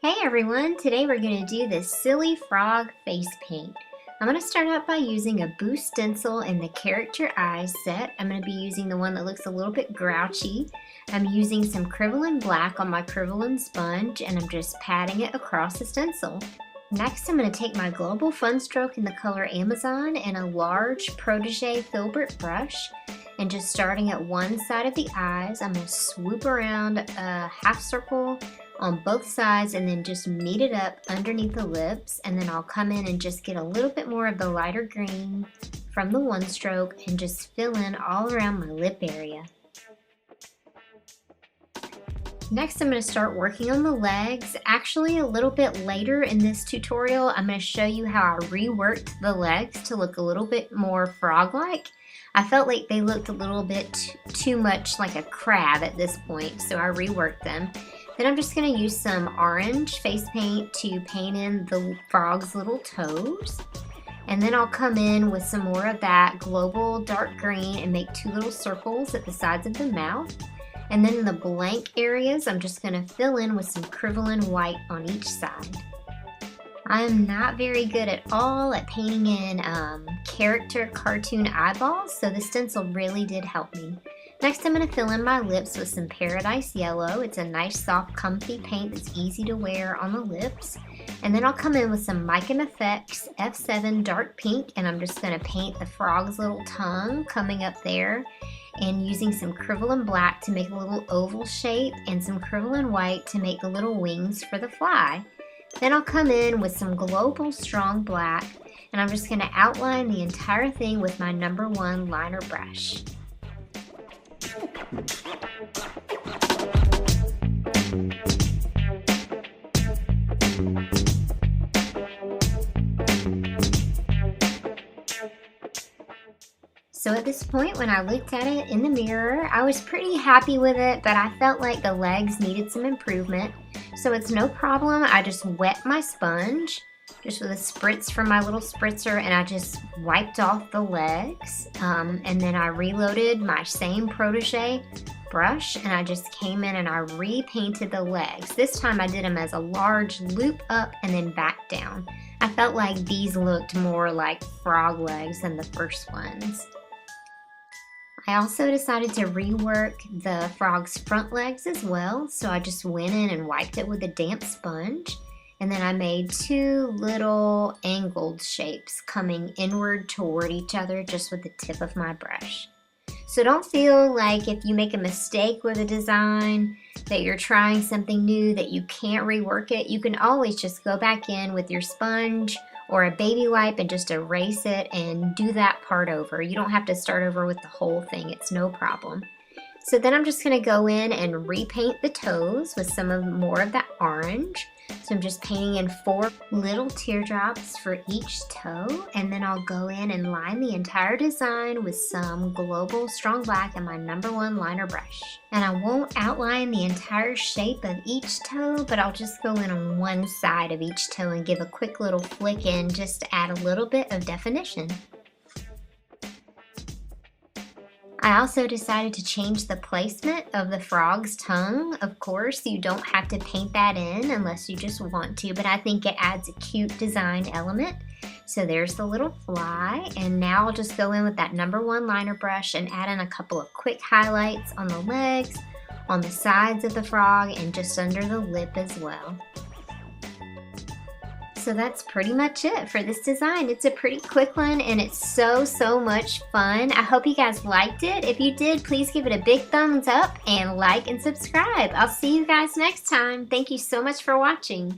Hey everyone, today we're going to do this silly frog face paint. I'm going to start out by using a Boost Stencil in the character eyes set. I'm going to be using the one that looks a little bit grouchy. I'm using some Kryvaline Black on my Kryvaline sponge and I'm just patting it across the stencil. Next I'm going to take my Global Fun Stroke in the color Amazon and a large Protégé filbert brush. And just starting at one side of the eyes, I'm going to swoop around a half circle on both sides and then just meet it up underneath the lips, and then I'll come in and just get a little bit more of the lighter green from the one stroke and just fill in all around my lip area. Next I'm going to start working on the legs. Actually a little bit later in this tutorial I'm going to show you how I reworked the legs to look a little bit more frog-like. I felt like they looked a little bit too much like a crab at this point, so I reworked them. Then I'm just going to use some orange face paint to paint in the frog's little toes. And then I'll come in with some more of that global dark green and make two little circles at the sides of the mouth. And then in the blank areas, I'm just going to fill in with some Kryvaline white on each side. I am not very good at all at painting in character cartoon eyeballs, so the stencil really did help me. Next I'm going to fill in my lips with some Paradise Yellow. It's a nice soft comfy paint that's easy to wear on the lips. And then I'll come in with some Mica Effects F7 Dark Pink and I'm just going to paint the frog's little tongue coming up there and using some Kryvaline Black to make a little oval shape and some Kryvaline White to make the little wings for the fly. Then I'll come in with some Global Strong Black and I'm just going to outline the entire thing with my #1 liner brush. So at this point when I looked at it in the mirror, I was pretty happy with it, but I felt like the legs needed some improvement. So it's no problem, I just wet my sponge just with a spritz from my little spritzer and I just wiped off the legs. And then I reloaded my same Protégé brush and I just came in and I repainted the legs. This time I did them as a large loop up and then back down. I felt like these looked more like frog legs than the first ones. I also decided to rework the frog's front legs as well, so I just went in and wiped it with a damp sponge. And then I made two little angled shapes coming inward toward each other just with the tip of my brush. So don't feel like if you make a mistake with a design that you're trying something new that you can't rework it. You can always just go back in with your sponge or a baby wipe and just erase it and do that part over. You don't have to start over with the whole thing, it's no problem. So then I'm just going to go in and repaint the toes with more of that orange. So I'm just painting in 4 little teardrops for each toe, and then I'll go in and line the entire design with some Global Strong Black and my #1 liner brush. And I won't outline the entire shape of each toe, but I'll just go in on one side of each toe and give a quick little flick in just to add a little bit of definition. I also decided to change the placement of the frog's tongue. Of course, you don't have to paint that in unless you just want to, but I think it adds a cute design element. So there's the little fly, and now I'll just go in with that #1 liner brush and add in a couple of quick highlights on the legs, on the sides of the frog, and just under the lip as well. So that's pretty much it for this design. It's a pretty quick one and it's so much fun. I hope you guys liked it. If you did, please give it a big thumbs up and like and subscribe. I'll see you guys next time. Thank you so much for watching.